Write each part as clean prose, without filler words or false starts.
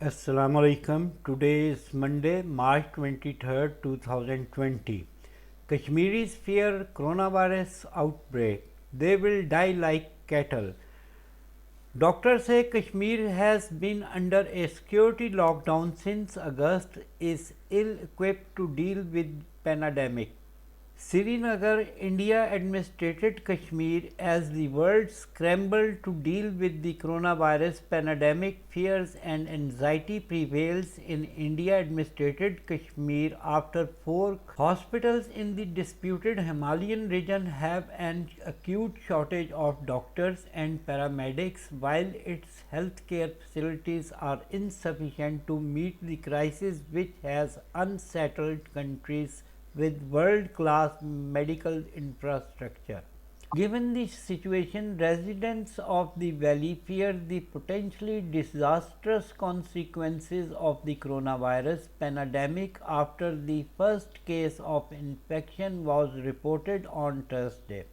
Assalamu alaikum. Today is Monday, March 23rd, 2020. Kashmiris fear coronavirus outbreak. They will die like cattle. Doctors say Kashmir has been under a security lockdown since August, is ill equipped to deal with pandemic. Srinagar, India administered Kashmir as the world scrambled to deal with the coronavirus pandemic. Fears and anxiety prevails in India administered Kashmir after 4 hospitals in the disputed Himalayan region have an acute shortage of doctors and paramedics, while its healthcare facilities are insufficient to meet the crisis which has unsettled countries with world-class medical infrastructure. Given the situation, residents of the valley fear the potentially disastrous consequences of the coronavirus pandemic after the first case of infection was reported on Thursday.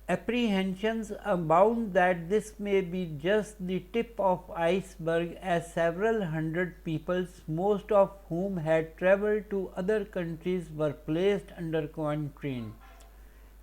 Apprehensions abound that this may be just the tip of iceberg, as several hundred people, most of whom had travelled to other countries, were placed under quarantine.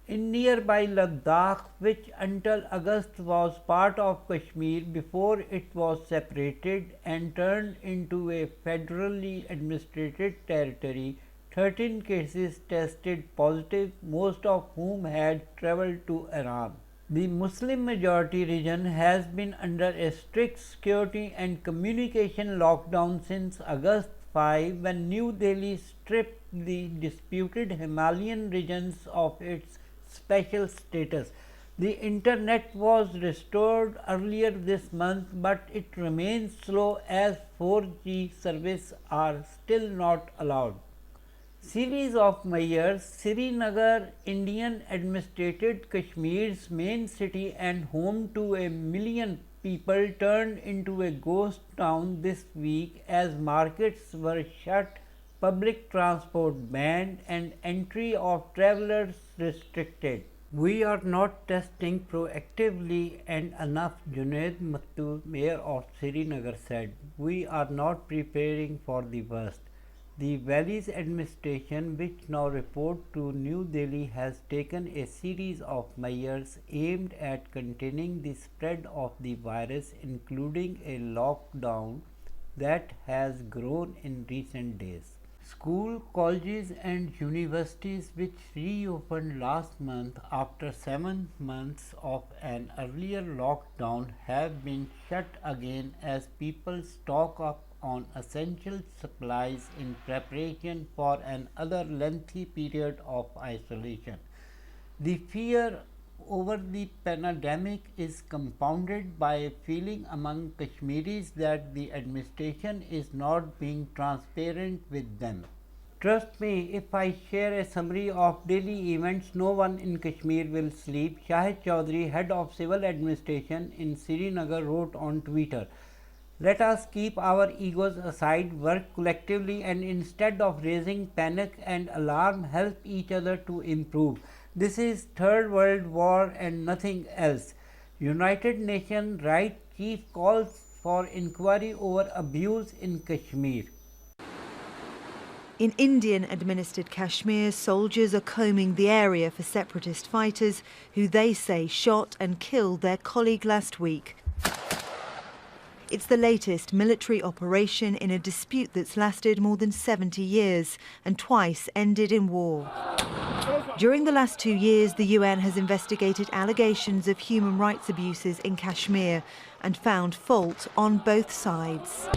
In nearby Ladakh, which until August was part of Kashmir before it was separated and turned into a federally administered territory, 13 cases tested positive, most of whom had travelled to Iran. The Muslim majority region has been under a strict security and communication lockdown since August 5, when New Delhi stripped the disputed Himalayan regions of its special status. The internet was restored earlier this month, but it remains slow as 4G service are still not allowed. Series of mayors. Srinagar, Indian administered Kashmir's main city and home to a million people, turned into a ghost town this week as markets were shut, public transport banned, and entry of travellers restricted. We are not testing proactively and enough, Junaid Mattu, mayor of Srinagar, said. We are not preparing for the worst. The valley's administration, which now report to New Delhi, has taken a series of measures aimed at containing the spread of the virus, including a lockdown that has grown in recent days. School, colleges and universities, which reopened last month after 7 months of an earlier lockdown, have been shut again as people stock up on essential supplies in preparation for another lengthy period of isolation. The fear over the pandemic is compounded by a feeling among Kashmiris that the administration is not being transparent with them. Trust me, if I share a summary of daily events, no one in Kashmir will sleep, Shahid Chaudhary, head of civil administration in Srinagar, wrote on Twitter. Let us keep our egos aside, work collectively, and instead of raising panic and alarm, help each other to improve. This is Third World War and nothing else. United Nations Rights Chief calls for inquiry over abuse in Kashmir. In Indian-administered Kashmir, soldiers are combing the area for separatist fighters who they say shot and killed their colleague last week. It's the latest military operation in a dispute that's lasted more than 70 years and twice ended in war. During the last 2 years, the UN has investigated allegations of human rights abuses in Kashmir and found fault on both sides.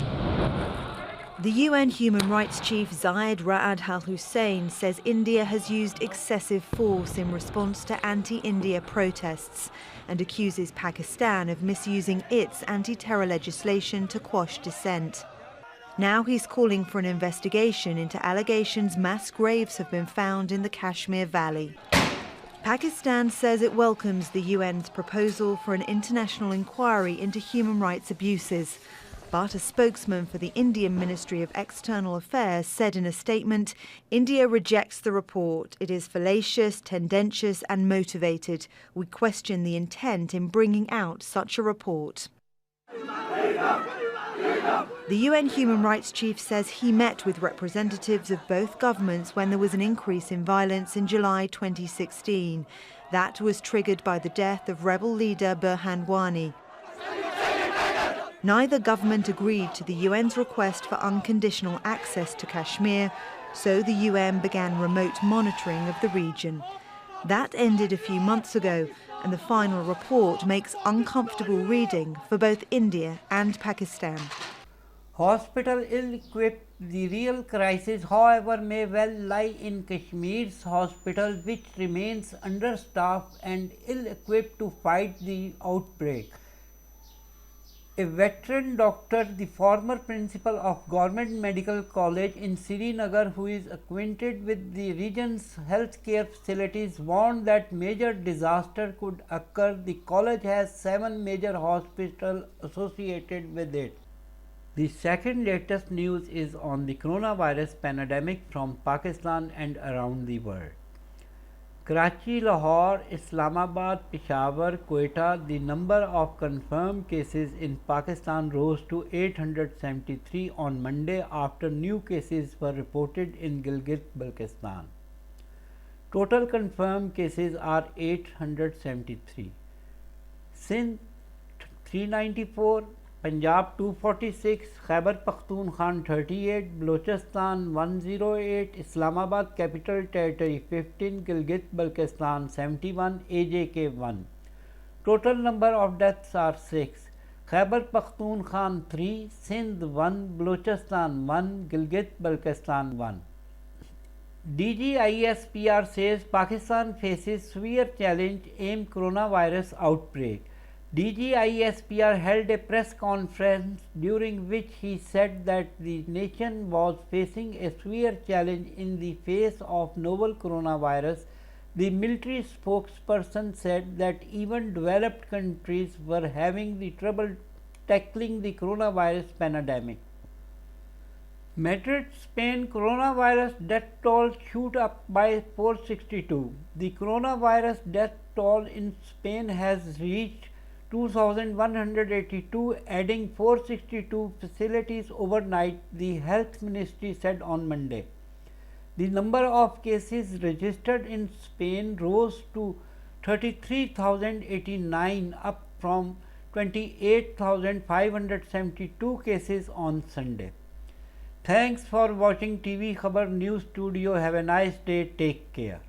The UN Human Rights Chief Zayed Ra'ad Al Hussein says India has used excessive force in response to anti-India protests and accuses Pakistan of misusing its anti-terror legislation to quash dissent. Now he's calling for an investigation into allegations mass graves have been found in the Kashmir Valley. Pakistan says it welcomes the UN's proposal for an international inquiry into human rights abuses. But a spokesman for the Indian Ministry of External Affairs said in a statement, India rejects the report. It is fallacious, tendentious and motivated. We question the intent in bringing out such a report. The UN Human Rights Chief says he met with representatives of both governments when there was an increase in violence in July 2016. That was triggered by the death of rebel leader Burhan Wani. Neither government agreed to the UN's request for unconditional access to Kashmir, so the UN began remote monitoring of the region. That ended a few months ago, and the final report makes uncomfortable reading for both India and Pakistan. Hospital ill-equipped. The real crisis, however, may well lie in Kashmir's hospital, which remains understaffed and ill-equipped to fight the outbreak. A veteran doctor, the former principal of Government Medical College in Srinagar, who is acquainted with the region's healthcare facilities, warned that major disaster could occur. The college has 7 major hospitals associated with it. The second latest news is on the coronavirus pandemic from Pakistan and around the world. Karachi, Lahore, Islamabad, Peshawar, Quetta, the number of confirmed cases in Pakistan rose to 873 on Monday after new cases were reported in Gilgit-Baltistan. Total confirmed cases are 873. Sindh 394, Punjab 246, Khyber Pakhtunkhwa 38, Balochistan 108, Islamabad Capital Territory 15, Gilgit-Baltistan 71, AJK 1. Total number of deaths are 6. Khyber Pakhtunkhwa 3, Sindh 1, Balochistan 1, Gilgit-Baltistan 1. DGISPR says Pakistan faces severe challenge in coronavirus outbreak. DGISPR held a press conference during which he said that the nation was facing a severe challenge in the face of novel coronavirus. The military spokesperson said that even developed countries were having the trouble tackling the coronavirus pandemic. Madrid, Spain, coronavirus death toll shoot up by 462. The coronavirus death toll in Spain has reached 2,182, adding 462 facilities overnight, the health ministry said on Monday. The number of cases registered in Spain rose to 33,089, up from 28,572 cases on Sunday. Thanks for watching TV Khabar News Studio. Have a nice day. Take care.